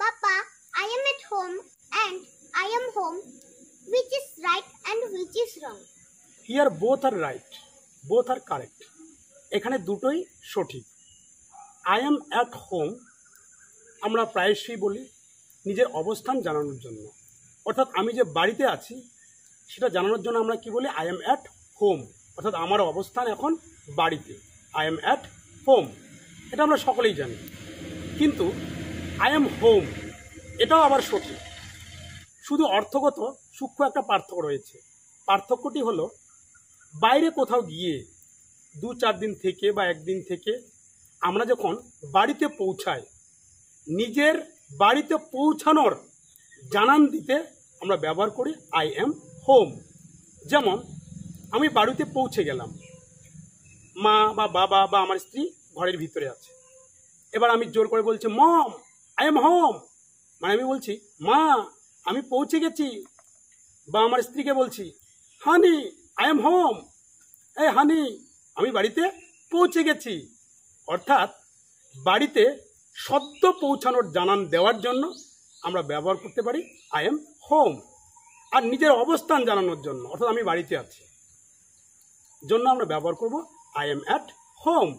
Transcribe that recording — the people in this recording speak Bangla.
Papa, I am at home and I am home. Which is right and which is wrong? Here both are right, both are correct. এখানে দুটোই সঠিক। I am at home আমরা প্রায়শই বলি নিজের অবস্থান জানানোর জন্য, অর্থাৎ আমি যে বাড়িতে আছি সেটা জানানোর জন্য আমরা কি বলি I am at home, অর্থাৎ আমার অবস্থান এখন বাড়িতে। I am at home এটা আমরা সকলেই জানি। কিন্তু I am home এটাও আবার সঠিক, শুধু অর্থগত সূক্ষ্ম একটা পার্থক্য রয়েছে। পার্থক্যটি হলো বাইরে কোথাও গিয়ে 2-4 দিন থেকে বা একদিন থেকে আমরা যখন বাড়িতে পৌঁছাই, নিজের বাড়িতে পৌঁছানোর জানান দিতে আমরা ব্যবহার করি I am home। যেমন আমি বাড়িতে পৌঁছে গেলাম, মা বা বাবা বা আমার স্ত্রী ঘরের ভিতরে আছে, এবার আমি জোর করে বলছি মম I am home, মানে আমি বলছি মা আমি পৌঁছে গেছি। বা আমার স্ত্রীকে বলছি হানি I am home, এই হানি আমি বাড়িতে পৌঁছে গেছি। অর্থাৎ বাড়িতে সদ্য পৌঁছানোর জানান দেওয়ার জন্য আমরা ব্যবহার করতে পারি I am home। আর নিজের অবস্থান জানানোর জন্য, অর্থাৎ আমি বাড়িতে আছি জন্য আমরা ব্যবহার করব I am at home।